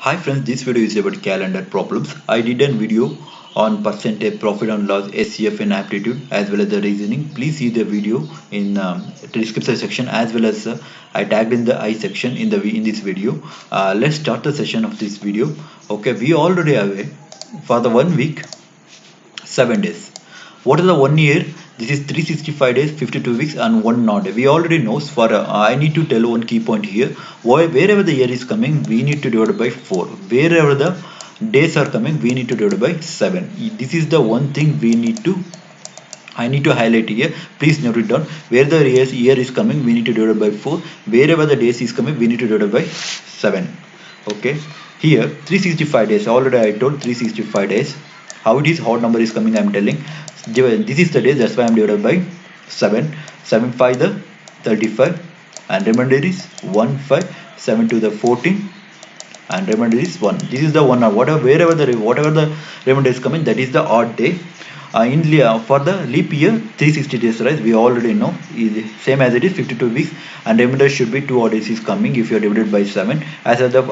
Hi friends, this video is about calendar problems. I did a video on percentage profit and loss, SCF and aptitude as well as the reasoning. Please see the video in the description section as well as I tagged in the I section in this video. Let's start the session of this video. Okay, we already have it for the 1 week 7 days. What is the 1 year? This is 365 days, 52 weeks, and one odd day. We already know. For I need to tell one key point here. Wherever the year is coming, we need to divide by 4. Wherever the days are coming, we need to divide by 7. This is the one thing we need to. I need to highlight here. Please note it down. Where the year is coming, we need to divide by 4. Wherever the days is coming, we need to divide by 7. Okay. Here 365 days. Already I told 365 days. How it is, odd number is coming, I am telling. This is the day, that's why I am divided by 7. 7 5 the 35 and remainder is 1 5. 7 to the 14 and remainder is 1. This is the one, wherever the remainder is coming, that is the odd day. For the leap year 360 days, right, we already know is same as it is 52 weeks, and remainder should be 2 odd days is coming if you are divided by 7. As of the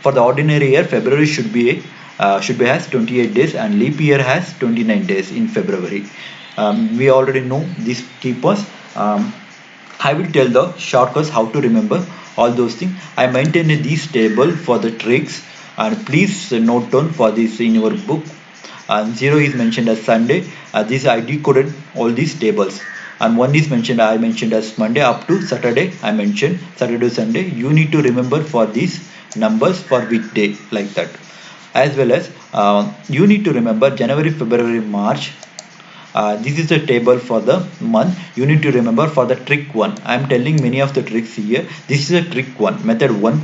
for the ordinary year, February should be has 28 days and leap year has 29 days in February. We already know these keepers. I will tell the shortcuts how to remember all those things. I maintain this table for the tricks, and please note down for this in your book. And 0 is mentioned as Sunday. This I decoded all these tables. And 1 is mentioned, I mentioned as Monday up to Saturday. I mentioned Saturday to Sunday. You need to remember for these numbers for which day, like that. As well as you need to remember January, February, March. This is the table for the month. You need to remember for the trick 1. I am telling many of the tricks here. This is a trick 1, method 1.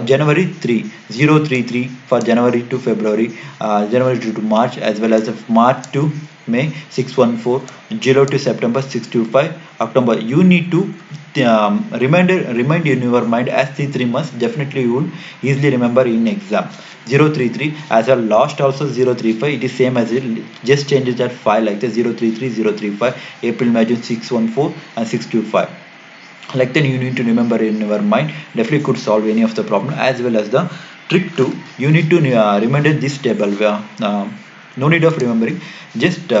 January 3, 033 for January to February, January to March, as well as March to May 614, July to September 625, October. You need to remind in your mind as the 3 months. Definitely you will easily remember in exam. 033 as a last also 035, it is same as it, just changes that 5 like the 033 035, April, May, June 614 and 625. Like then you need to remember in your mind. Definitely could solve any of the problem. As well as the trick 2, you need to remember this table where no need of remembering, just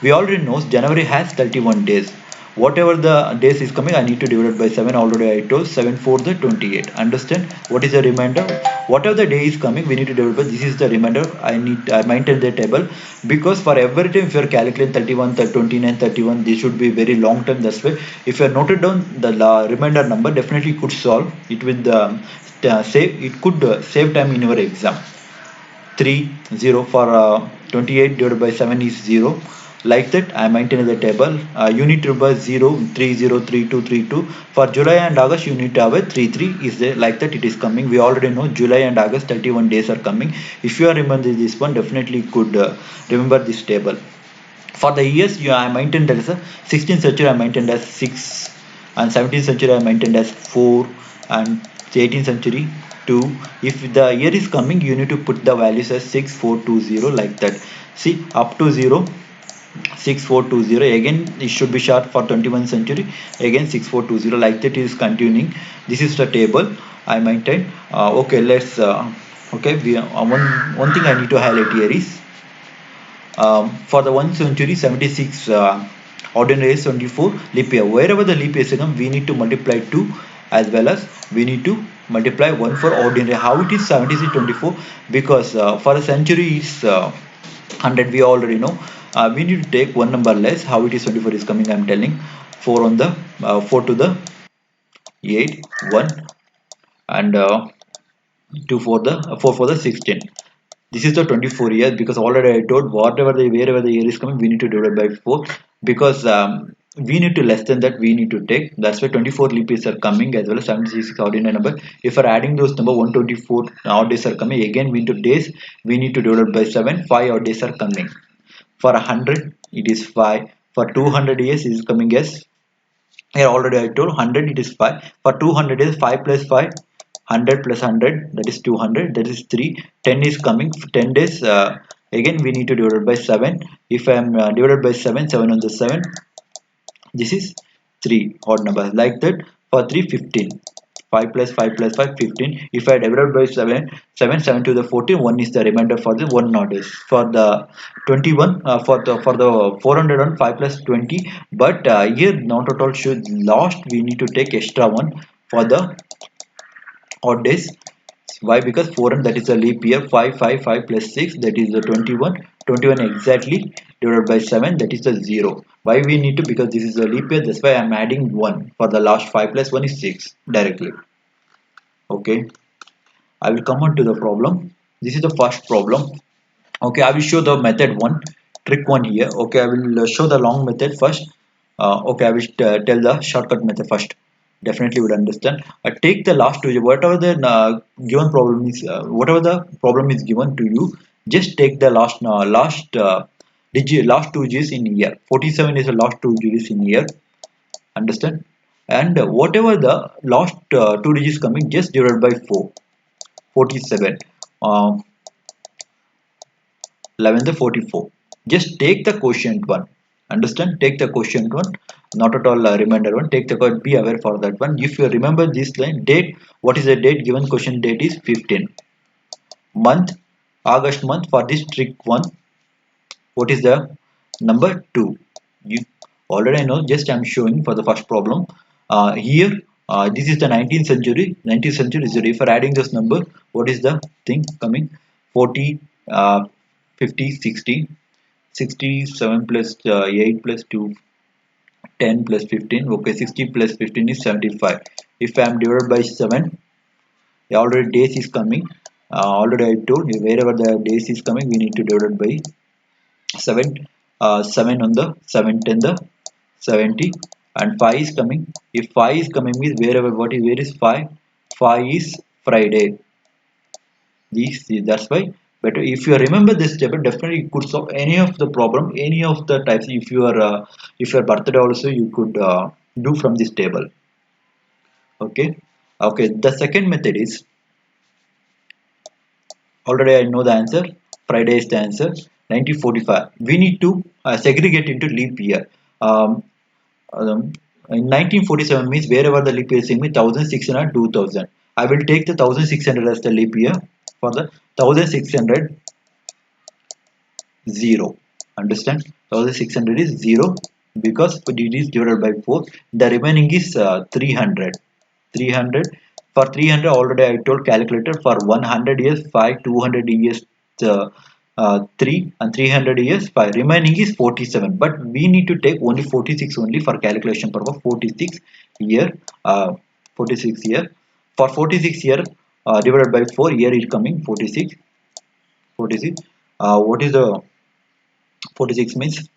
we already know January has 31 days. Whatever the days is coming, I need to divide by 7. Already I told 7 for the 28. Understand what is the remainder? Whatever the day is coming, we need to divide by, this is the remainder. I maintain the table, because for every time if you are calculating 31 29 31, this should be very long term. That's why if you are noted down the remainder number, definitely could solve it with save, it could save time in your exam. 3 0 for 28 divided by 7 is 0. Like that I maintain the table. You need to remember 0 3 0 3 2 3 2. For July and August you need to have a 3 3 is there, like that it is coming. We already know July and August 31 days are coming. If you are remembering this one, definitely could remember this table. For the years, I maintained as a 16th century I maintained as 6, and 17th century I maintained as 4, and 18th century 2. If the year is coming, you need to put the values as 6 4 2 0, like that. See, up to 0 6 4 2 0, again it should be short for 21st century, again 6 4 2 0, like that is continuing. This is the table I maintained. Okay, let's okay, one thing I need to highlight here is for the 1 century 76 ordinary is 24 leap year. Wherever the leap years come, we need to multiply 2, as well as we need to multiply 1 for ordinary. How it is 76 24? Because for a century is 100, we already know. We need to take one number less. How it is 24 is coming, I am telling. 4 on the 4 to the 8 1, and 2 for the 4 for the 16. This is the 24 years, because already I told wherever the year is coming, we need to divide by 4, because we need to less than that we need to take. That's why 24 leap years are coming, as well as 76 ordinary number. If we're adding those number, 124 odd days are coming, again we need to days, we need to divide by 7. 5 odd days are coming. For 100 it is 5. For 200 years it is coming as, here already I told 100 it is 5. For 200 is 5 plus 5, 100 plus 100, that is 200, that is 3. 10 is coming, 10 days, again we need to divide by 7. If I am divided by 7, 7 on the 7, this is 3 odd number, like that. For 3 15, 5 plus 5 plus 5 15. If I divide by 7, 7 to the 14, 1 is the remainder for the 1 not is for the 21, for the 405 plus 20. But here not at all should last, we need to take extra one for the odd days. Why? Because 4, and that is a leap year. 5 plus 6, that is the 21. 21 exactly divided by 7, that is the 0. Why we need to? Because this is a leap year, that's why I'm adding 1 for the last. 5 plus 1 is 6 directly. Okay, I will come on to the problem. This is the first problem. Okay, I will show the method one, trick one here. Okay, I will show the long method first. Okay, I will tell the shortcut method first. Definitely would understand. Take the last two, whatever the given problem is, whatever the problem is given to you, just take the last two digits in year. 47 is the last two digits in year. Understand? And whatever the last two digits coming, just divide by 4. 47. Uh, 11th 44. Just take the quotient one. Understand? Take the quotient one, not at all remainder one. Take the be aware for that one. If you remember this line, date, what is the date? Given quotient date is 15. Month, August month. For this trick one, what is the number 2? You already know, just I'm showing for the first problem. Here, this is the 19th century. 19th century is, if you're adding this number, what is the thing coming? 40, 50, 60. 67 plus 8 plus 2, 10 plus 15. Okay, 60 plus 15 is 75. If I am divided by 7, already days is coming. Already I told you, wherever the days is coming, we need to divide it by 7. 7 on the 7 10 the 70, and 5 is coming. If 5 is coming means wherever, where is 5? 5 is Friday. That's why better if you remember this step, definitely you could solve any of the problem, any of the types. If your birthday also, you could do from this table. Okay. Okay, the second method is, already I know the answer. Friday is the answer. 1945, we need to segregate into leap year. um, in 1947 means wherever the leap year is, 1600, 2000. I will take the 1600 as the leap year. For the 1600, 0. Understand? 1600 is 0 because it is divided by 4. The remaining is 300. 300. For 300, already I told calculator, for 100 years 5, 200 years 3, and 300 years 5. Remaining is 47. But we need to take only 46 only for calculation purpose. 46 year. 46 year. For 46 year, divided by 4, year is coming 46. 46. What is the 46 means?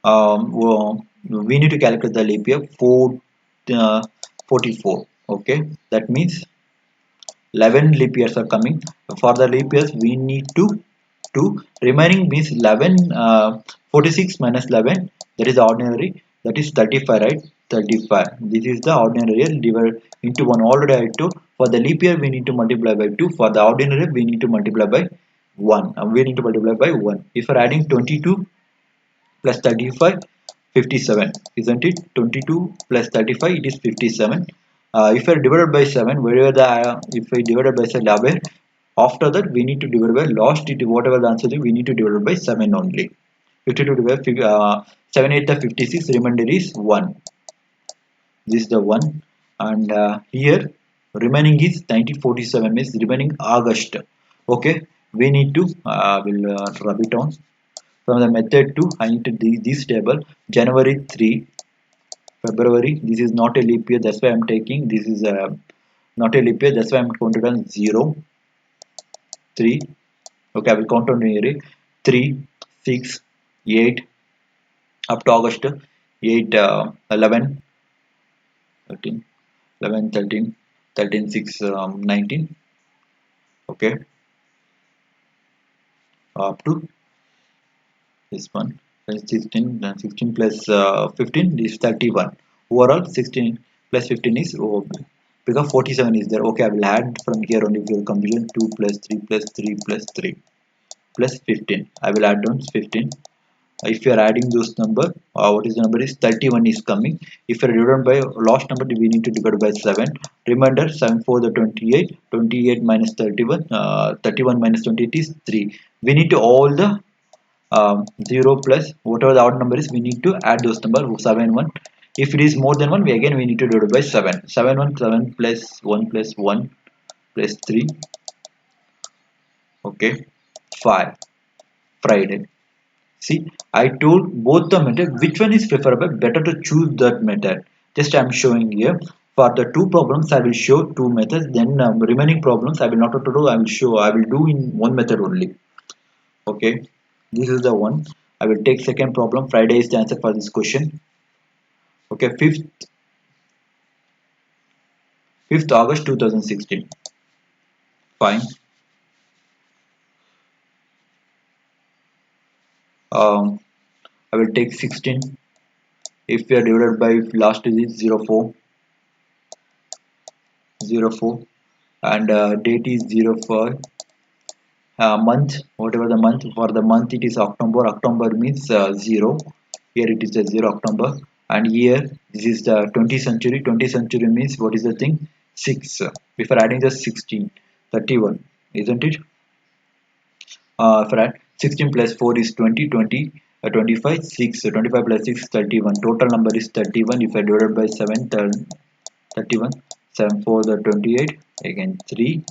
We need to calculate the leap year. 44. Okay, that means 11 leap years are coming. For the leap years, we need to 2. Remaining means 11. 46 minus 11, that is ordinary, that is 35, right? 35. This is the ordinary year divided into 1. Already I told, for the leap year we need to multiply by 2. For the ordinary we need to multiply by 1. We need to multiply by 1. If we're adding 22 plus 35, 57, isn't it? 22 plus 35, it is 57. If I divided by 7, wherever the if I divided by 7, after that we need to divide by last, it whatever the answer is, we need to divide by 7 only. 52 divided by 7 8 the 56, remainder is 1. This is the 1. And here remaining is 1947 means remaining August. Okay, we need to will rub it on. From the method 2, I need to do this table. January 3, February, this is not a leap year, that's why I'm taking, this is not a leap year, that's why I'm counted on 0, 3. Okay, I will count on here. 3, 6, 8, up to August. 8, 11, 13, 11, 13, 13, 6, 19. Okay, up to this one. Then 16, then 16 plus 15 is 31. Overall 16 plus 15 is, oh, because 47 is there. Okay, I will add from here only for confusion. 2 plus 3 plus 3 plus 3 plus 15. I will add on 15. If you are adding those number, what is the number is 31 is coming. If you are divided by last number, we need to divide by 7. Remember 7 for the 28, 28 minus 31, 31 minus 28 is 3. We need to all the 0 plus whatever the odd number is, we need to add those number 7 1. If it is more than 1, we again we need to divide by 7. 7 1 7 plus 1 plus 1 plus 3, okay, 5. Friday. See, I told both the method which one is preferable, better to choose that method. Just I am showing here. For the two problems I will show two methods, then remaining problems I will not have to do, I will do in one method only. Okay, this is the one. I will take second problem. Friday is the answer for this question. Okay, 5th August 2016. Fine. um, I will take 16. If we are divided by last digit 04, 04, and date is 05, month, whatever the month, for the month it is October. October means 0. Here it is the 0 October. And here this is the 20th century. 20th century means what is the thing, 6. Before adding the 16, 31, isn't it? For add 16 plus 4 is 20, 20, 25, 6, 25 plus 6 31. Total number is 31. If I divided by 7, 31, 7 4 the 28, again 3,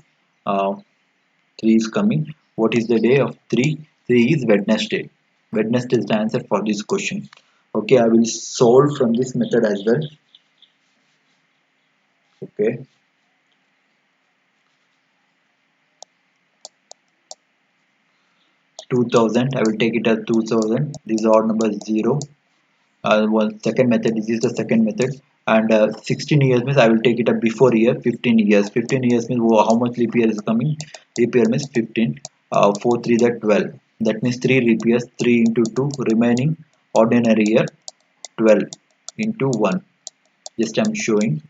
3 is coming. What is the day of 3? 3 is Wednesday. Wednesday is the answer for this question. Okay, I will solve from this method as well. Okay, 2000. I will take it as 2000. This odd number is 0. One second method. This is the second method. And 16 years means I will take it up before year. 15 years. 15 years means how much leap year is coming? Leap year means 15. 4 3 that 12. That means 3 leap years. 3 into 2 remaining ordinary year. 12 into 1. Just I'm showing.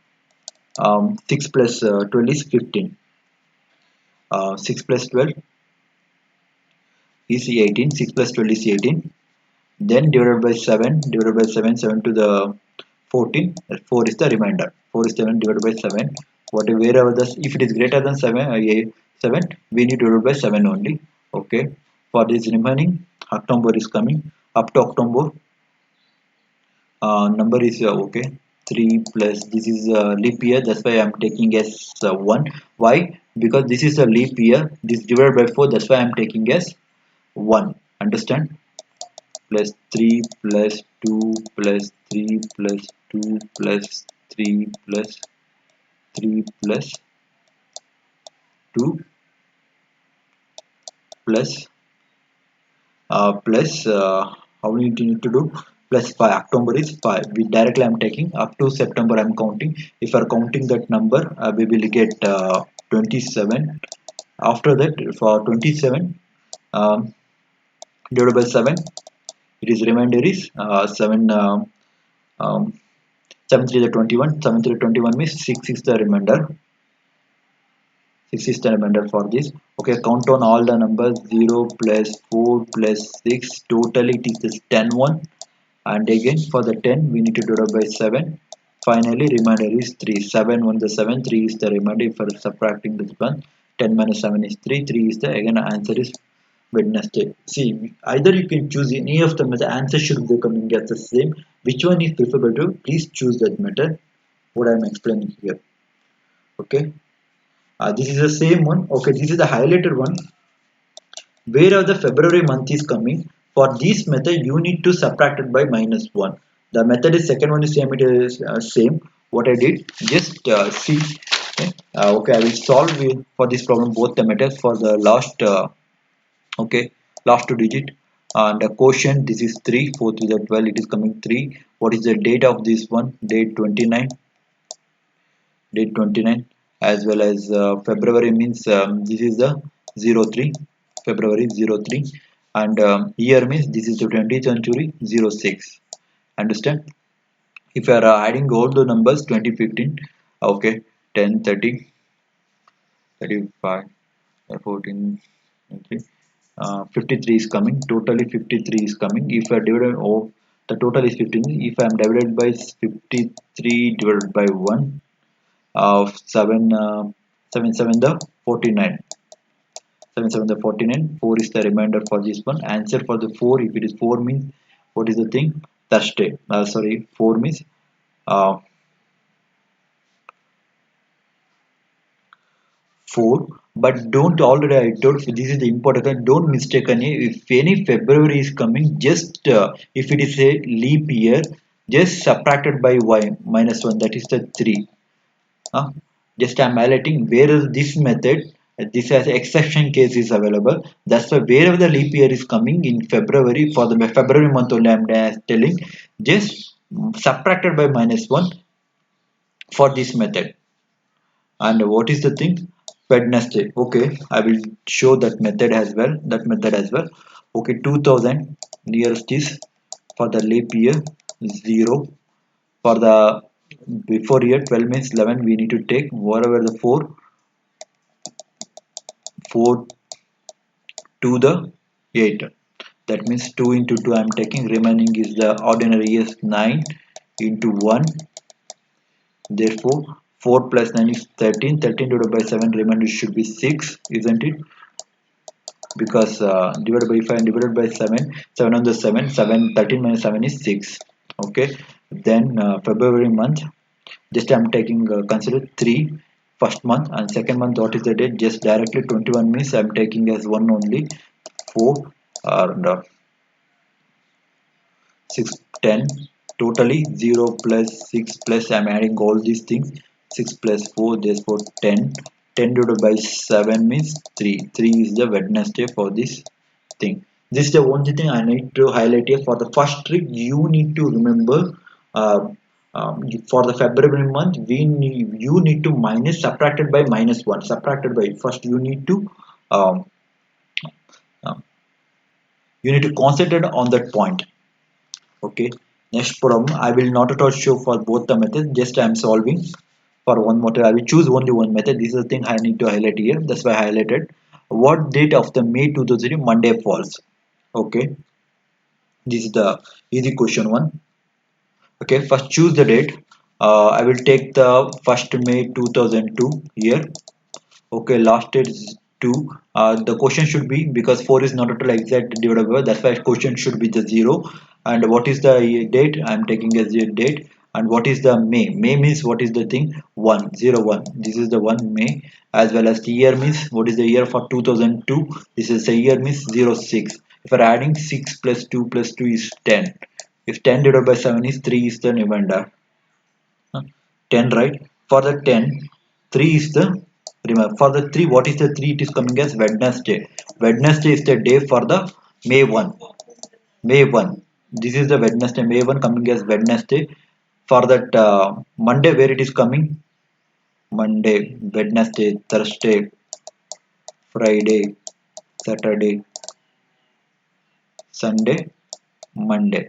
6 plus 12 is 15. 6 plus 12 is 18. 6 plus 12 is 18. Then divided by 7. Divided by 7. 7 to the 14. 4 is the remainder. 4 is 7 divided by 7. Wherever the, if it is greater than 7, 7, we need to divide by 7 only. Okay. For this remaining, October is coming. Up to October, number is okay, 3 plus this is leap year, that's why I'm taking as 1. Why? Because this is a leap year, this divided by 4, that's why I'm taking as 1. Understand? Plus 3 plus 2 plus 3 plus 2 plus 3 plus 3 plus 2 plus plus how many do you need to do, plus 5. October is 5. We directly I'm taking up to September, I'm counting. If I'm counting that number, we will get 27. After that, for 27, um, divided by 7, it is remainder is 7, um, 7 3 the 21, 7 3 21 means 6 is the remainder. 6 is the remainder for this. Okay, count on all the numbers. 0 plus 4 plus 6, totally it is just 10 1. And again for the 10 we need to divide by 7. Finally remainder is 3. 7 1 the 7, 3 is the remainder. For subtracting this one, 10 minus 7 is 3. 3 is the, again answer is Wednesday. See, either you can choose any of them, the answer should be coming as the same. Which one is preferable to, please choose that method what I am explaining here. Okay, this is the same one. Okay, this is the highlighted one. Wherever the February month is coming, for this method you need to subtract it by -1. The method is second one is same, it is same. What I did, just see. Okay, okay, I will solve for this problem both the methods for the last okay, last two digit. And the quotient, this is 3 4 3 the 12, it is coming 3. What is the date of this one? Date 29. Date 29. As well as February means this is the 03, February 03. And year means this is the 20th century, 06. Understand? If you are adding all the numbers, 2015, okay, 10 30 35 14 okay, 53 is coming. Totally 53 is coming. If I divide, oh, the total is 15. If I am divided by 53 divided by 1 of 7, 7 7 the 49. 7 7 the 49. 4 is the remainder for this one. Answer for the 4, if it is 4 means what is the thing? Thursday. Sorry, 4 means uh, 4. But don't, already I told you, this is the important thing, don't mistake any. If any February is coming, just if it is a leap year, just subtracted by y minus 1, that is the 3. uh, just I'm highlighting whereas this method, this as exception case is available. That's why wherever the leap year is coming in February, for the February month only I'm telling, just subtracted by minus 1 for this method. And what is the thing? Wednesday. Okay, I will show that method as well, okay. 2000 nearest is for the leap year 0. For the before year 12 means 11, we need to take whatever the 4 to the 8. That means 2 into 2 I am taking, remaining is the ordinary years 9 into 1. Therefore 4 plus 9 is 13. 13 divided by 7, remainder should be 6, isn't it? Because divided by, if I divided by 7, 7 on the 7, 7 13 minus 7 is 6. Okay, then February month, just I'm taking consider 3 first month, and second month what is the date? Just directly 21 means I'm taking as 1 only. 4 and 6 10, totally 0 plus 6 plus I'm adding all these things, 6 plus 4, therefore 10. 10 divided by 7 means 3. 3 is the Wednesday for this thing. This is the only thing I need to highlight here. For the first trick, you need to remember, uh, for the February month, you need to minus, subtracted by minus 1, subtracted by, first you need to um, uh, concentrate on that point. Okay, next problem, I will not at all show for both the methods, just I am solving for one method. I will choose only one method. This is the thing I need to highlight here, that's why I highlighted. What date of the May 2003 Monday falls? Okay, this is the easy question one. Okay, first choose the date. I will take the 1st May 2002 here. Okay, last date is 2. The question should be, because 4 is not at all exact divided by, that's why question should be the 0. And what is the date? I am taking as the date. And what is the May? May means what is the thing? 1 0 1. This is the 1 May. As well as the year means what is the year for 2002? This is the year means 06. If we're adding 6 plus 2 plus 2 is 10. If 10 divided by 7 is 3 is the remainder. 10, right? For the 10, 3 is the remember. For the 3, what is the 3? It is coming as Wednesday. Wednesday is the day for the May 1. May 1. This is the Wednesday. May 1 coming as Wednesday. For that Monday, where it is coming? Monday, Wednesday, Thursday, Friday, Saturday, Sunday, Monday.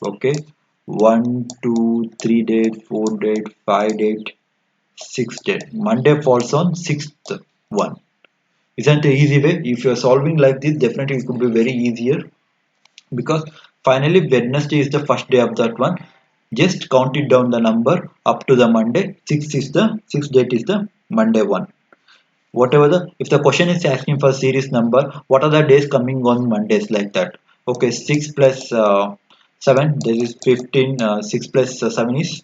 Okay. 1, 2, 3 date, 4 date, 5 date, 6 date. Monday falls on 6th one. Isn't it easy way? If you are solving like this, definitely it could be very easier, because finally Wednesday is the first day of that one. Just count it down the number up to the Monday. 6 is the 6th date is the Monday one. Whatever the, if the question is asking for series number, what are the days coming on Mondays, like that? Okay, 6 plus 7, that is 15. 6 plus 7 is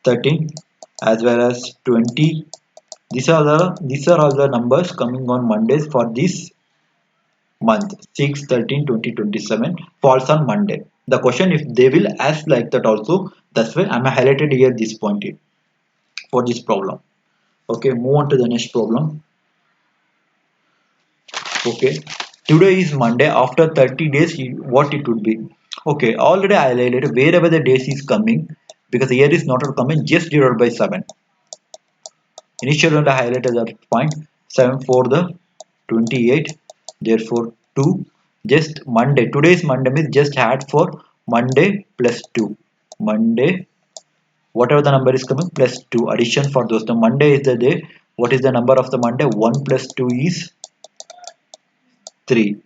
13, as well as 20. These are all the numbers coming on Mondays for this month. 6 13 20 27 falls on Monday. The question, if they will ask like that also, that's why I'm highlighted here this point here for this problem. Okay, move on to the next problem. Okay, today is Monday. After 30 days, what it would be? Okay, already I highlighted wherever the days is coming, because here is not coming, just divided by 7. Initially I highlighted that point. 7 for the 28, therefore 2. Just Monday, today is Monday means just add for Monday plus 2. Monday, whatever the number is coming, plus 2 addition for those. The Monday is the day. What is the number of the Monday? 1 plus 2 is 3.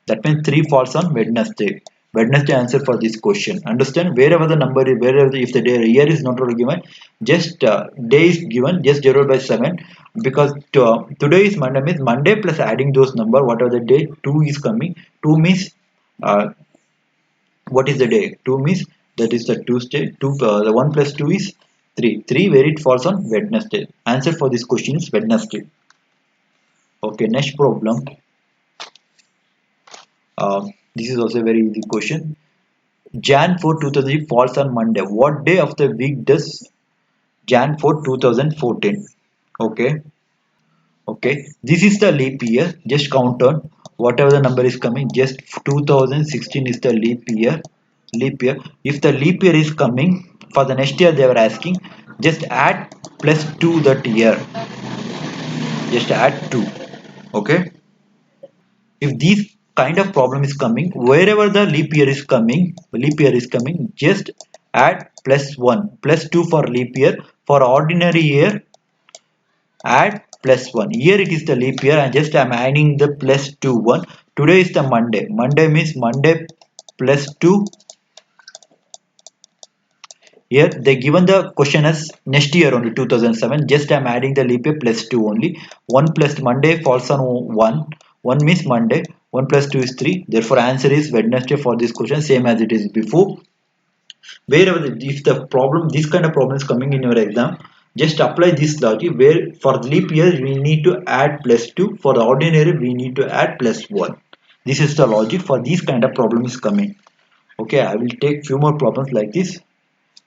That means 3 falls on Wednesday. Wednesday answer for this question. Understand? Wherever the number is, wherever if the day, year is not given, just day is given, just divide by 7. Because today is Monday, means Monday plus adding those number, whatever the day 2 is coming. 2 means uh, what is the day? 2 means that is the Tuesday. 2 the 1 plus 2 is 3. 3 where it falls on Wednesday. Answer for this question is Wednesday. Okay, next problem. This is also a very easy question. Jan 4 2000 falls on Monday. What day of the week does Jan 4 2014? Okay, okay. This is the leap year. Just count on whatever the number is coming. Just 2016 is the leap year. Leap year. If the leap year is coming for the next year, they were asking. Just add plus 2 that year. Just add 2. Okay. If these kind of problem is coming, wherever the leap year is coming, just add plus 1 plus 2 for leap year. For ordinary year, add plus 1. Here it is the leap year and just I'm adding the plus 2 1. Today is the Monday means Monday plus 2. Here they given the question as next year only 2007. Just I'm adding the leap year plus 2 only. 1 plus Monday falls on 1. 1 means Monday. 1 plus 2 is 3. Therefore answer is Wednesday for this question, same as it is before. Wherever if the problem, this kind of problem is coming in your exam, just apply this logic where for the leap year we need to add plus 2. For the ordinary we need to add plus 1. This is the logic for this kind of problem is coming. Okay, I will take few more problems like this.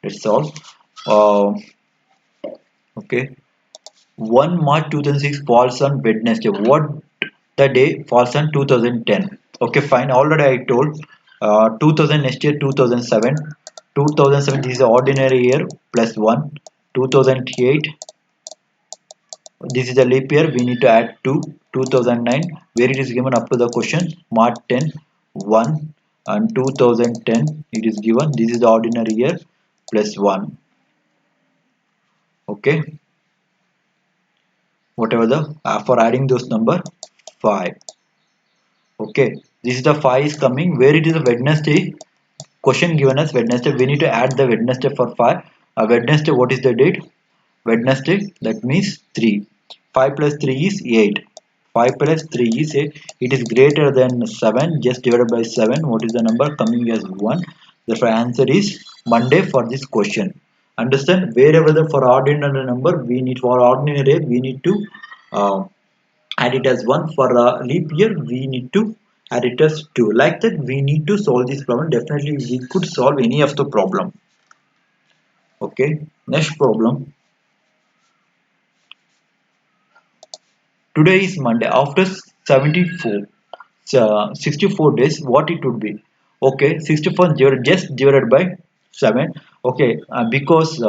Let's solve. uh, okay, 1 March 2006 falls on Wednesday. What the day falls on 2010? Okay, fine. Already I told 2000 next year 2007. 2007 this is the ordinary year plus 1. 2008 this is the leap year. We need to add 2. 2009 where it is given up to the question March 10 1 and 2010 it is given. This is the ordinary year plus 1. Okay, whatever the for adding those number 5. Okay, this is the 5 is coming where it is a Wednesday. Question given us Wednesday, we need to add the Wednesday for 5. Wednesday, what is the date? Wednesday, that means 3. 5 plus 3 is 8. 5 plus 3 is 8. It is greater than 7. Just divided by 7. What is the number coming as 1? Therefore answer is Monday for this question. Understand? Wherever the for ordinary number we need, for ordinary we need to uh, add it as 1. For a leap year we need to add it as 2. Like that we need to solve this problem. Definitely we could solve any of the problem. Okay, next problem. Today is Monday. After 74 64 days, what it would be? Okay, 64 just divided by 7. Okay, because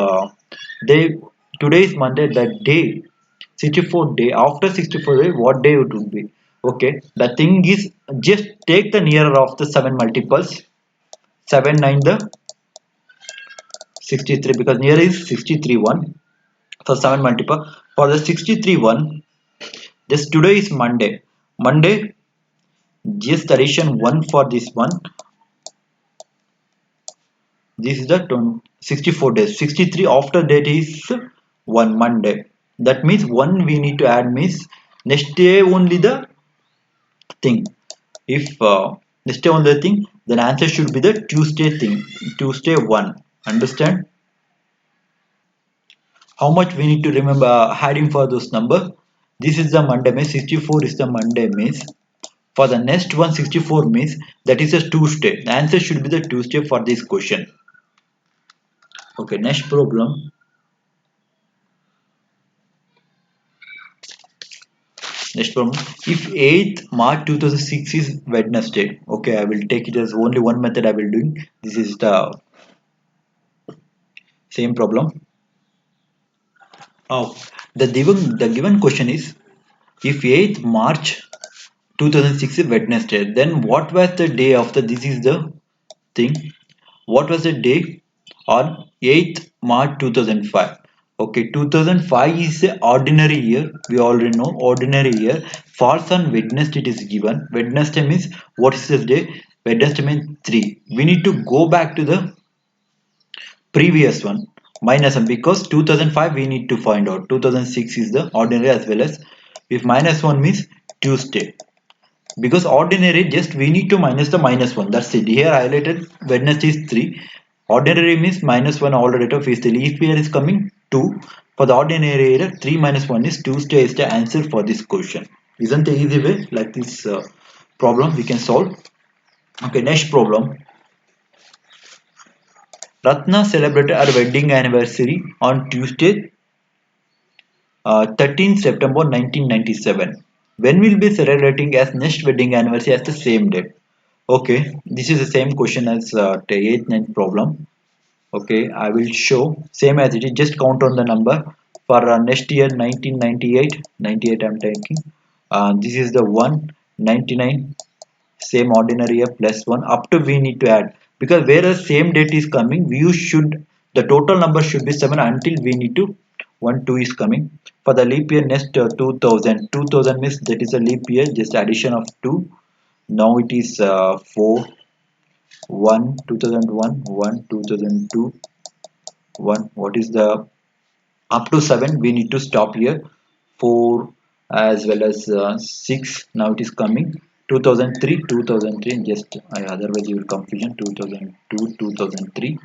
they today is Monday, that day 64 day, after 64 day what day it would be? Okay, the thing is just take the nearer of the 7 multiples. 7 9 the 63, because near is 63 1. So 7 multiple for the 63 1. Just today is Monday, just addition 1 for this one. This is the 64 days. 63 after that is 1 Monday. That means 1 we need to add means next day only the thing. If next day only the thing, then answer should be the Tuesday thing. Tuesday 1. Understand? How much we need to remember adding for those number? This is the Monday means 64 is the Monday means. For the next one 64 means that is a Tuesday. The answer should be the Tuesday for this question. Okay, next problem. Next problem. If 8th March 2006 is Wednesday, okay, I will take it as only one method I will doing. This is the same problem. Oh, the given question is if 8th March 2006 is Wednesday, then what was the day of the, this is the thing. What was the day on 8th March 2005? Okay, 2005 is the ordinary year. We already know ordinary year. Falls on Wednesday it is given. Wednesday means what is the day? Wednesday means 3. We need to go back to the previous one minus 1 because 2005 we need to find out. 2006 is the ordinary as well as if minus 1 means Tuesday. Because ordinary just we need to minus the minus 1, that's it. Here highlighted Wednesday is 3, ordinary means minus 1 all rate of is the leap year is coming 2. For the ordinary year 3 minus 1 is Tuesday is the answer for this question. Isn't the easy way like this problem we can solve. Okay, next problem. Ratna celebrated her wedding anniversary on Tuesday 13 September 1997. When will be celebrating as next wedding anniversary as the same date? Okay, this is the same question as the 8th, 9th problem. Okay, I will show same as it is. Just count on the number for next year 1998. 98 I'm taking. This is the 199. Same ordinary year plus 1 up to we need to add because whereas same date is coming we should the total number should be 7 until we need to 1 2 is coming for the leap year next 2000 means that is a leap year just addition of 2. Now it is 4 1 2001 1 2002 1 what is the up to 7 we need to stop here 4 as well as 6 now it is coming 2003 just otherwise you will confusion 2002 2003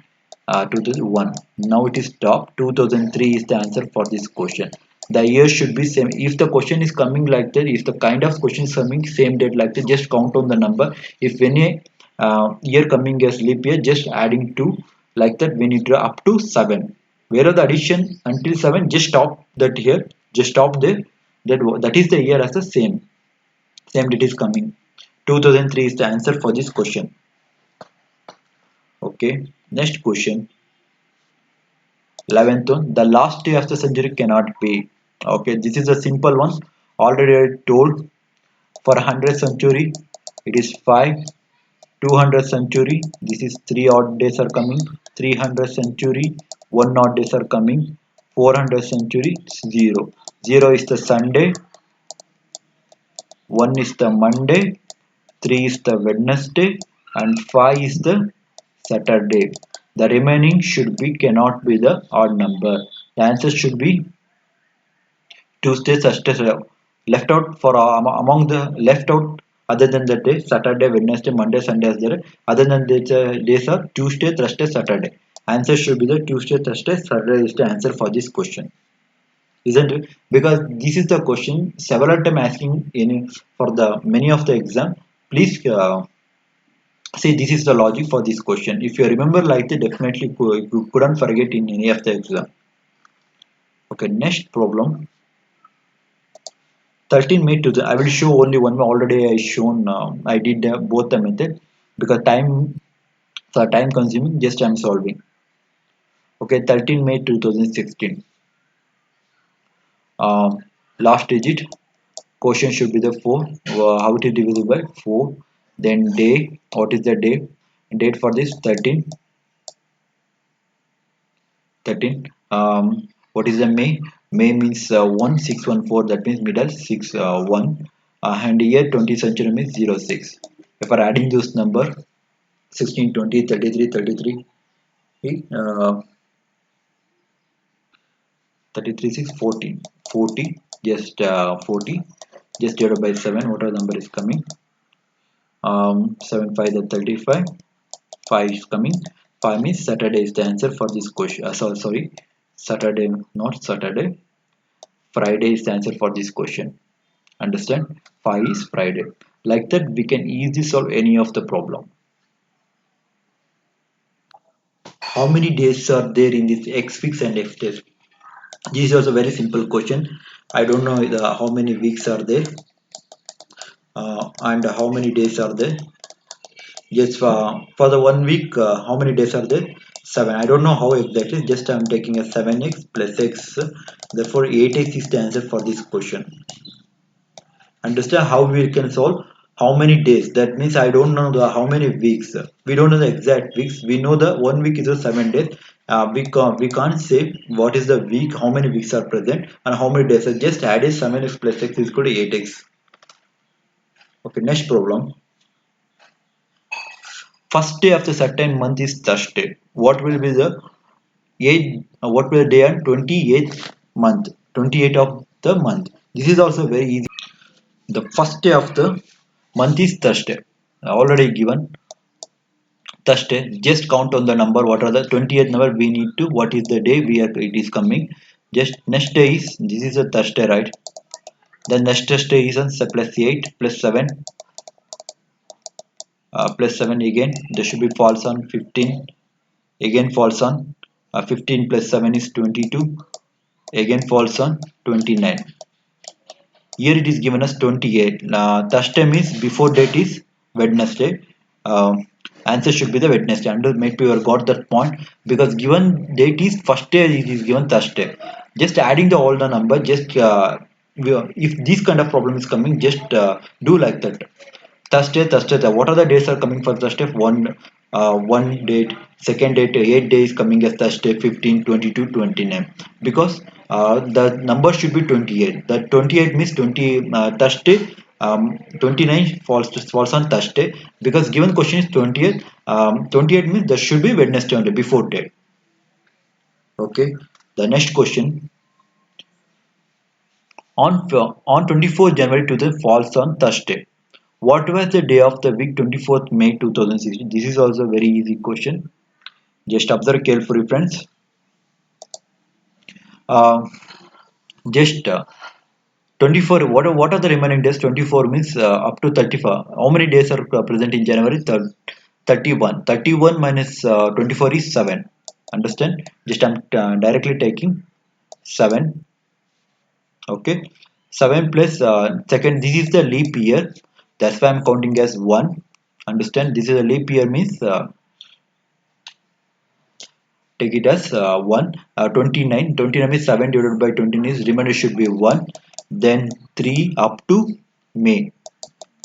2001 now it is stop 2003 is the answer for this question. The year should be same if the question is coming like that, if the kind of question is coming same date like that, just count on the number. If any year coming as leap year just adding 2 like that we need to up to 7. Where are the addition until 7 just stop that here, just stop there. That is the year as the same date is coming. 2003 is the answer for this question. Okay, next question. 11th one, the last day of the century cannot be. Okay, this is a simple one, already I told. For 100 century it is 5. 200 century this is 3 odd days are coming. 300 century 1 odd days are coming. 400 century 0. 0 is the Sunday, 1 is the Monday, 3 is the Wednesday, and 5 is the Saturday. The remaining should be cannot be the odd number. The answer should be Tuesday, Thursday. Left out for among the left out other than the day Saturday, Wednesday, Monday, Sunday is there. Other than the days are Tuesday, Thursday, Saturday. Answer should be the Tuesday, Thursday, Saturday is the answer for this question. Isn't it? Because this is the question several time asking in for the many of the exam. Please see this is the logic for this question. If you remember like that, definitely you couldn't forget in any of the exam. Okay, next problem. 13 May to the I will show only one already I shown I did both the method because time for time consuming just I'm solving. Okay, 13 May 2016. Last digit question should be the 4. How it is divisible by 4. Then day, what is the day? Date for this 13. What is the May? May means 1614, that means middle 6 1. And year 20th century means 06. If we're adding those number 16 20 33 33 uh, 33 6 14 40 just 40 just divided by 7 whatever number is coming 7 5 the 35 5 is coming. 5 means Saturday is the answer for this question. Sorry, Saturday, not Saturday. Friday is the answer for this question. Understand? 5 is Friday. Like that, we can easily solve any of the problem. How many days are there in this X fix and F test? This is also a very simple question. I don't know how many weeks are there and how many days are there. Yes, for the 1 week, how many days are there? 7. I don't know how exactly. Just I'm taking a 7x plus x. Therefore, 8x is the answer for this question. Understand how we can solve? how many days. That means I don't know the how many weeks. We don't know the exact weeks. We know the 1 week is a 7 days. We can't say what is the week, how many weeks are present and how many days. So just add is 7x plus x is equal to 8x. Okay, next problem. First day of the certain month is Thursday. What will be the what will the day on 28th month? 28th of the month. This is also very easy. The first day of the month is Thursday. Already given Thursday. Just count on the number. What are the 20th number? We need to. What is the day we are? It is coming. Just next day is this is a Thursday, right? The next Thursday is on plus 8 plus 7 plus 7 again. There should be false on 15. Again false on 15 plus 7 is 22. Again false on 29. Here it is given as 28. Thursday means before date is Wednesday. Um, Answer should be the Wednesday. And maybe you have got that point because given date is first day it is given Thursday. Just adding the all the number. Just if this kind of problem is coming, just do like that. Thursday, Thursday. What are the days are coming for Thursday? One date, second date, 8 days coming as Thursday, 15, 22, 29. Because the number should be 28. The 28 means 20 Thursday. 29 falls on Thursday because given question is 20th. 28 means there should be Wednesday only before date. Okay. The next question on 24th January 2000 falls on Thursday. What was the day of the week 24th May 2016? This is also a very easy question. Just observe carefully, friends. Uh, just 24. What are the remaining days? 24 means up to 34. How many days are present in January? 31. 31 minus 24 is 7. Understand? Just I'm directly taking 7. Okay. 7 plus second. This is the leap year. That's why I'm counting as 1. Understand? This is a leap year means. Take it as 1 29. 29 is 7 divided by 29 is remainder should be 1, then 3 up to May.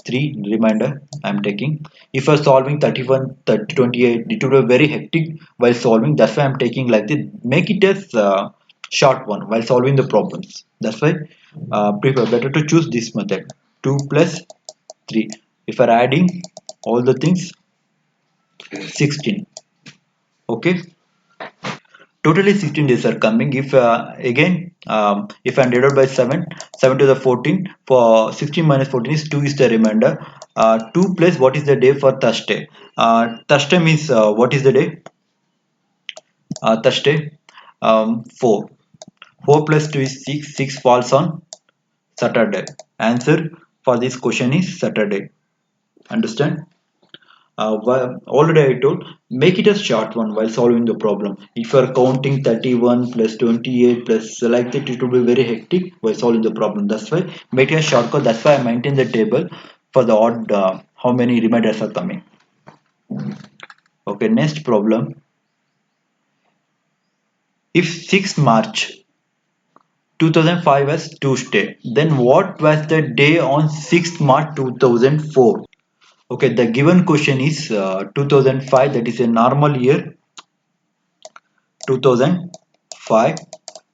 3 remainder I'm taking. If I'm solving 31 30 28, it will be very hectic while solving. That's why I'm taking like this. Make it as short one while solving the problems. That's why prefer better to choose this method. 2 plus 3. If I'm adding all the things, 16. Okay. Totally 16 days are coming. If again, if I'm divided by 7, 7 to the 14, for 16 minus 14 is 2 is the remainder. 2 plus what is the day for Thursday? Thursday means what is the day? Thursday, 4. 4 plus 2 is 6. 6 falls on Saturday. Answer for this question is Saturday. Understand? Already I told, make it a short one while solving the problem. If you are counting 31 plus 28 plus like that, it will be very hectic while solving the problem. That's why make it a shortcut. That's why I maintain the table for the odd how many reminders are coming. Okay, next problem. If 6 March 2005 was Tuesday, then what was the day on 6th March 2004? Okay, the given question is 2005, that is a normal year. 2005,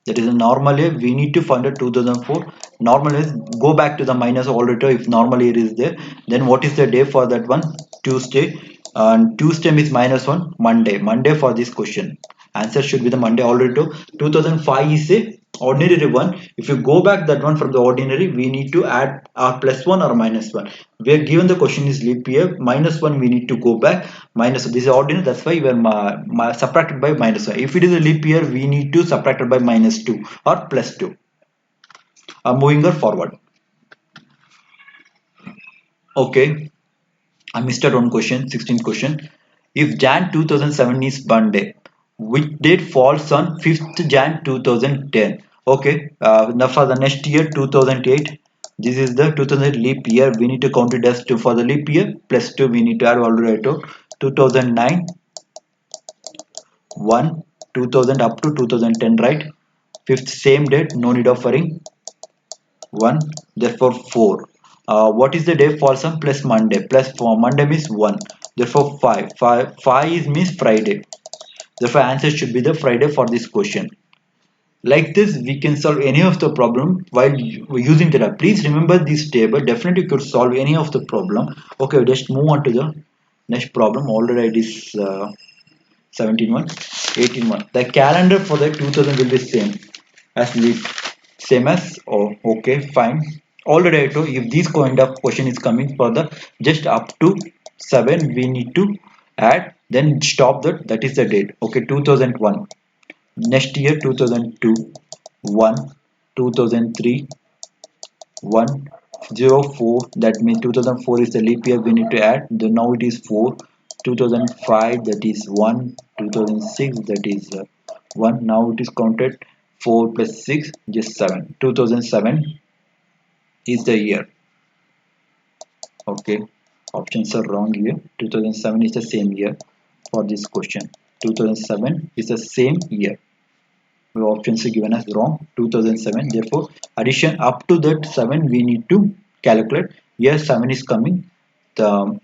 that is a normal year. We need to find a 2004 normal year. Go back to the minus already. If normal year is there, then what is the day for that one? Tuesday. And Tuesday is minus 1. Monday for this question. Answer should be the Monday already. 2005 is a ordinary one. If you go back that one from the ordinary, we need to add our plus 1 or minus 1. We are given the question is leap year. Minus 1 we need to go back. Minus, this is ordinary, that's why we are subtracted by minus 1. If it is a leap year, we need to subtract it by minus 2 or plus 2. Moving on forward. Okay, I missed out one question, 16th question. If Jan 2007 is Monday, which date falls on 5th Jan 2010? Okay, now for the next year 2008, this is the 2000 leap year. We need to count it as 2 for the leap year, plus 2 we need to add already. 2009, 1, 2000 up to 2010, right? Fifth same date, no need of worrying. 1, therefore 4. What is the day falls on plus Monday? Plus for Monday means 1. Therefore 5 is means Friday. Therefore answer should be the Friday for this question. Like this, we can solve any of the problem while using the lab. Please remember this table. Definitely you could solve any of the problem. Okay, just move on to the next problem. Already it is 17 one, 18 one. The calendar for the 2000 will be same as leap, same as, oh, okay, fine. Already I told if this kind of question is coming for the just up to 7, we need to add, then stop that. That is the date. Okay, 2001. Next year 2002, 1, 2003, 104. That means 2004 is the leap year we need to add. Then now it is 4. 2005 that is 1. 2006 that is 1. Now it is counted 4 plus 6 just 7. 2007 is the year. Okay, options are wrong here. 2007 is the same year for this question. 2007 is the same year. The options are given as wrong. 2007. Therefore, addition up to that 7 we need to calculate. Here 7 is coming. The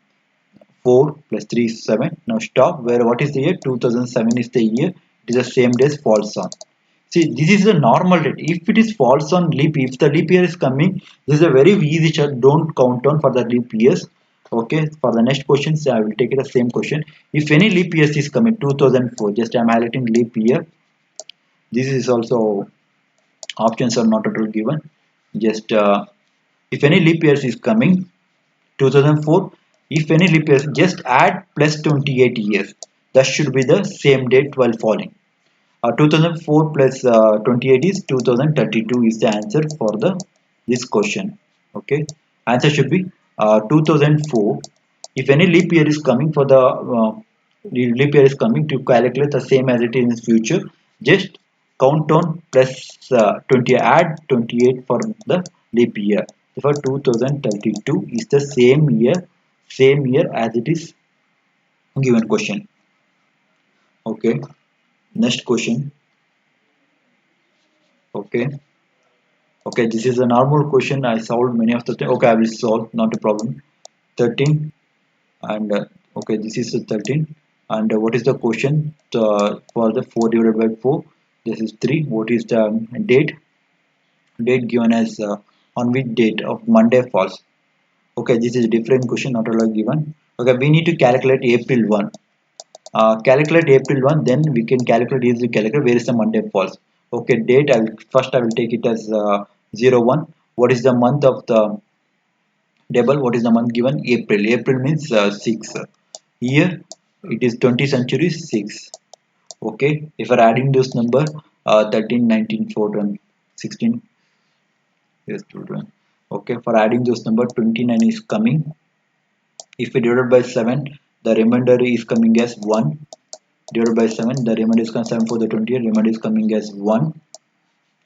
4 plus 3 is 7. Now stop. Where what is the year? 2007 is the year. It is the same day as falls on. See, this is the normal date. If it is false on leap, if the leap year is coming, this is a very easy chart. Don't count on for the leap years. Okay, for the next questions, I will take it the same question. If any leap years is coming, 2004, just I am highlighting leap year. This is also options are not at all given. Just if any leap years is coming, 2004. If any leap years, just add plus 28 years. That should be the same date while falling. 2004 plus 28 is 2032 is the answer for the this question. Okay, answer should be 2004. If any leap year is coming for the leap year is coming to calculate the same as it is in future, just count on plus 20, add 28 for the leap year. Therefore 2032 is the same year as it is given question. Okay, next question. Okay. Okay, this is a normal question. I solved many of the things. Okay, I will solve, not a problem. 13 and okay, this is the 13 and what is the question for the 4 divided by 4? This is 3. What is the date? Date given as on which date of Monday falls? Okay, this is a different question, not all given. Okay, we need to calculate April 1. Calculate April 1, then we can calculate easily calculate where is the Monday falls. Okay, date I will take it as 01. What is the month of the table? What is the month given? April. April means 6. Year it is 20th century 6. Okay, if we're adding this number 13, 19, 14, 16. Yes, children. Okay, for adding this number 29 is coming. If we divide by 7, the remainder is coming as 1. Divided by 7, the remainder is coming 7 for the 20, remainder is coming as 1.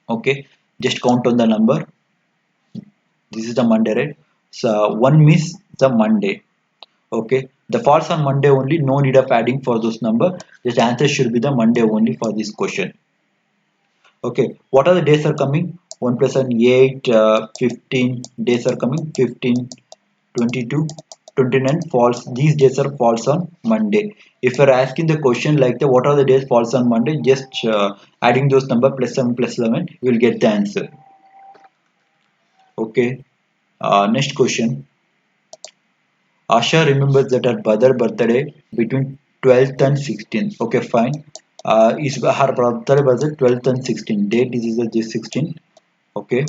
Okay, just count on the number. This is the Monday, right? So 1 means the Monday. Okay, the falls on Monday only, no need of adding for those number. Just answer should be the Monday only for this question. Okay, what are the days are coming? 1 plus 1, 8, 15 days are coming. 15, 22, 29 falls. These days are falls on Monday. If you're asking the question like the what are the days falls on Monday, just adding those number plus 7 plus 11, you will get the answer. Okay, next question. Asha remembers that her brother birthday between 12th and 16th. Okay, fine. Is her birthday was the 12th and 16th. Date is the 16th. Okay.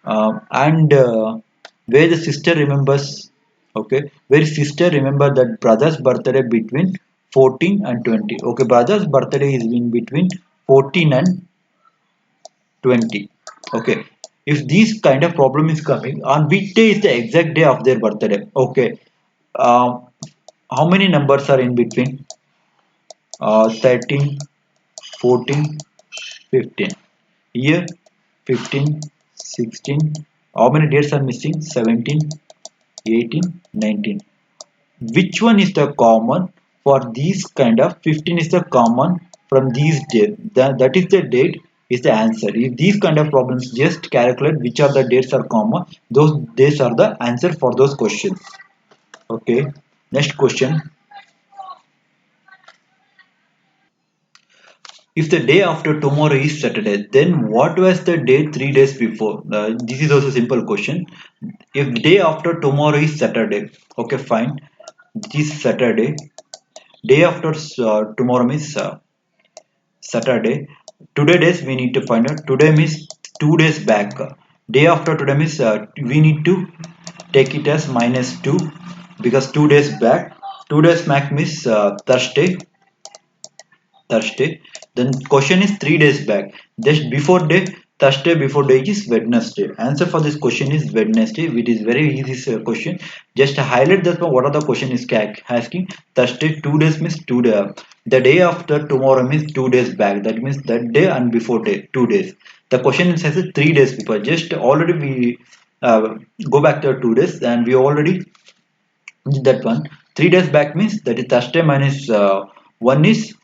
And where the sister remembers. Okay. Where sister remember that brother's birthday between 14 and 20. Okay, brother's birthday is in between 14 and 20. Okay. If this kind of problem is coming, on which day is the exact day of their birthday? Okay. Uh, how many numbers are in between? 13, 14, 15. Here 15, 16. How many dates are missing? 17, 18, 19. Which one is the common for these kind of 15 is the common from these dates? That is the date is the answer. If these kind of problems, just calculate which are the dates are common. Those dates are the answer for those questions. Okay. Next question. If the day after tomorrow is Saturday, then what was the day 3 days before? This is also a simple question. If day after tomorrow is Saturday, okay, fine. This is Saturday. Day after tomorrow means Saturday. Today days we need to find out. Today means 2 days back. Day after today means we need to take it as minus 2 because 2 days back. 2 days back means Thursday. Thursday. Then question is 3 days back. Just before day, Thursday before day is Wednesday. Answer for this question is Wednesday, which is very easy question. Just highlight that one. What are the question is asking? Thursday 2 days means 2 day. The day after tomorrow means 2 days back. That means that day and before day 2 days. The question says 3 days before. Just already we go back to 2 days and we already did that one. 3 days back means that is Thursday minus one is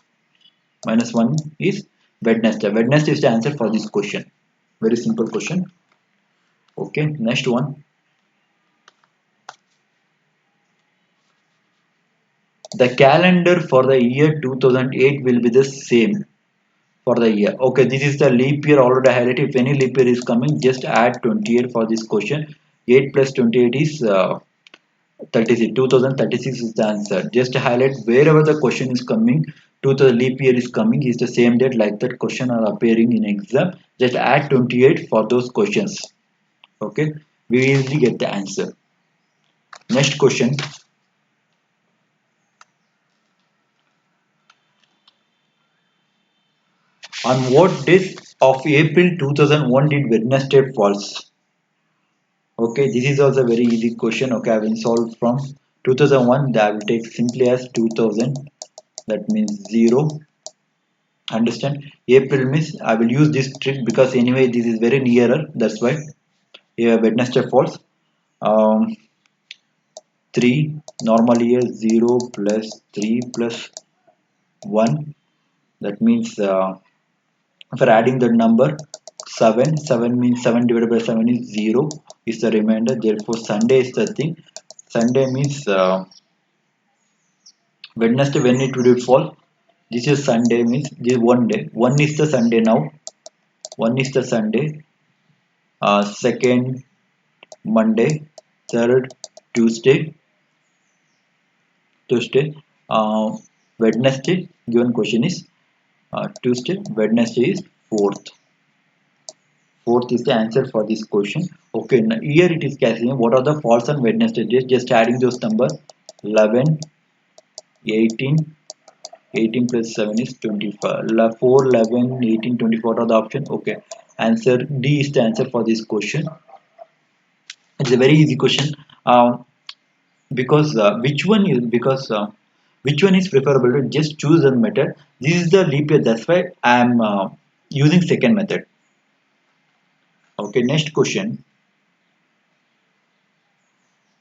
minus 1 is Wednesday. Wednesday is the answer for this question. Very simple question. Okay, next one. The calendar for the year 2008 will be the same for the year. Okay, this is the leap year already highlighted. If any leap year is coming, just add 28 for this question. 8 plus 28 is 36. 2036 is the answer. Just highlight wherever the question is coming to the leap year is coming is the same date like that question are appearing in exam. Just add 28 for those questions. Okay, we easily get the answer. Next question. On what date of April 2001 did Wednesday falls? Okay, this is also a very easy question. Okay, I will solve from 2001. That will take simply as 2000. That means 0. Understand? April means I will use this trick because anyway this is very nearer. That's why here Wednesday falls. Um, 3 normally here 0 plus 3 plus 1. That means for adding the number 7 means 7 divided by 7 is 0 is the remainder. Therefore Sunday is the thing. Sunday means Wednesday when it will fall. This is Sunday means this one day. One is the Sunday now. One is the Sunday. Second Monday. Third Tuesday. Tuesday. Uh, Wednesday. Given question is Tuesday. Wednesday is fourth. Fourth is the answer for this question. Okay, now here it is casting what are the false on Wednesday days. Just adding those numbers 11, 18, 18 plus 7 is 25. 4, 11, 18, 24 are the option. Okay, answer D is the answer for this question. It's a very easy question. Because which one is preferable to just choose one method. This is the leap year. That's why I am using second method. Okay, next question.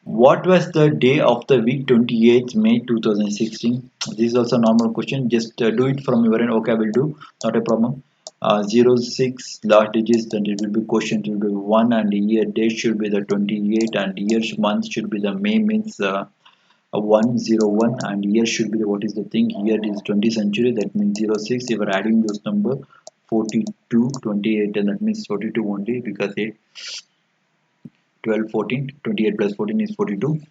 What was the day of the week 28th May 2016? This is also a normal question. Just do it from your end. Okay, I will do. Not a problem. 06 last digits, then it will be question it will be 1 and year date should be the 28 and year month should be the May means 101 and year should be the what is the thing here is 20th century that means 06 if you are adding those number 42 28 and that means 42 only because 12 14 28 plus 14 is 42.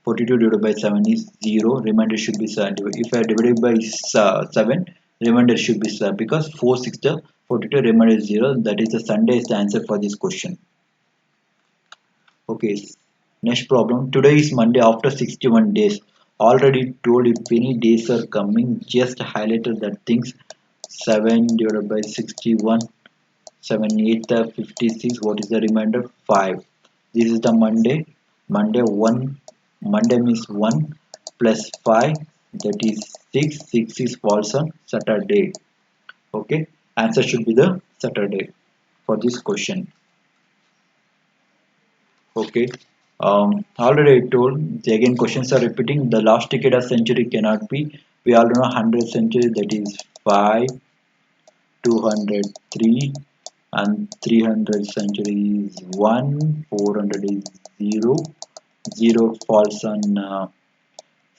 42 divided by 7 is 0 remainder should be 7 if I divide by 7 remainder should be 7 because 4 6 the 42 remainder is 0 that is the Sunday is the answer for this question. Okay, next problem. Today is Monday after 61 days. Already told if any days are coming just highlighted that things 7 divided by 61 7 8 56 what is the remainder 5. This is the Monday. Monday 1 Monday means 1 plus 5 that is 6. 6 is false on Saturday. Okay, answer should be the Saturday for this question. Okay. Already I told the again questions are repeating. The last decade of century cannot be. We all know 100th century that is 5 203, and 300 century is 1, 400 is 0, 0 falls on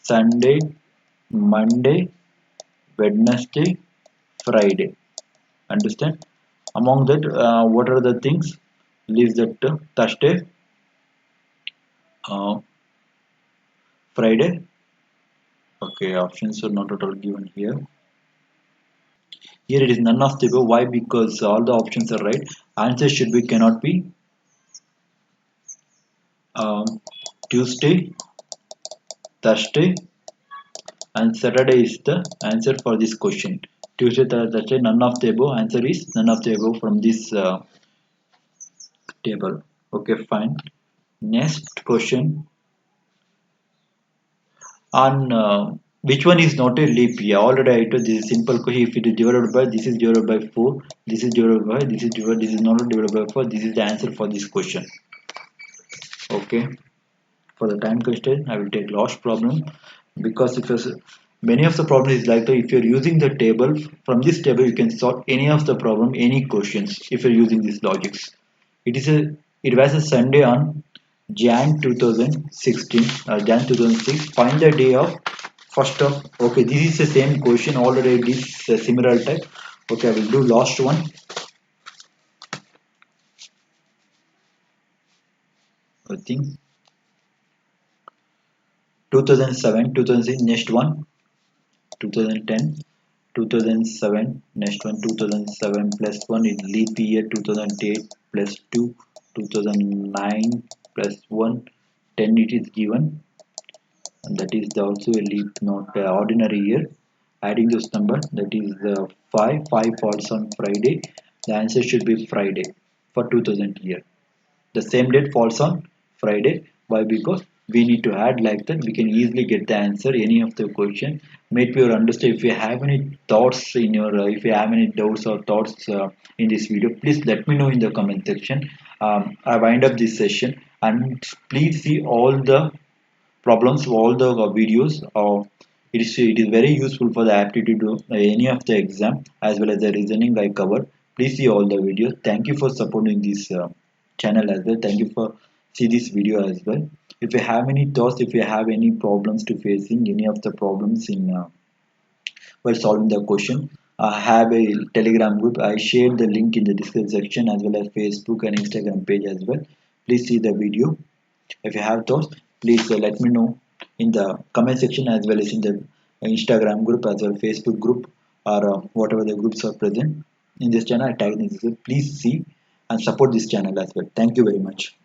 Sunday, Monday, Wednesday, Friday. Understand? Among that, what are the things? Leaves that Thursday, uh, Friday. Okay, options are not at all given here. Here it is none of the above. Why? Because all the options are right. Answer should be cannot be um, Tuesday, Thursday, and Saturday is the answer for this question. Tuesday, Thursday, none of the above. Answer is none of the above from this table. Okay, fine. Next question on which one is not a leap year. Already I told this is simple question. If it is divided by this is divided by 4, this is divided by this is not divided by 4. This is the answer for this question. Okay. For the time constraint, I will take last problem because it was many of the problem is like that if you're using the table from this table you can solve any of the problem, any questions if you're using this logics. It is a it was a Sunday on Jan 2016 Jan 2006. Find the day of first of okay. This is the same question already. This similar type. Okay, I will do last one. I think 2007 2006 next one 2010 2007 next one 2007 plus 1 is leap year 2008 plus 2 2009 plus 1 10 it is given and that is also a leap not ordinary year adding those numbers that is 5 falls on Friday the answer should be Friday for 2000 year the same date falls on Friday. Why? Because we need to add like that. We can easily get the answer any of the question. Make your understand. If you have any thoughts in your, if you have any doubts or thoughts in this video, please let me know in the comment section. I wind up this session and please see all the problems, all the videos. It is very useful for the aptitude of any of the exam as well as the reasoning I covered. Please see all the videos. Thank you for supporting this channel as well. Thank you for see this video as well. If you have any thoughts, if you have any problems to facing any of the problems in while solving the question, I have a Telegram group. I shared the link in the description section as well as Facebook and Instagram page as well. Please see the video. If you have thoughts, please let me know in the comment section as well as in the Instagram group as well Facebook group or whatever the groups are present in this channel. I tag this. Please see and support this channel as well. Thank you very much.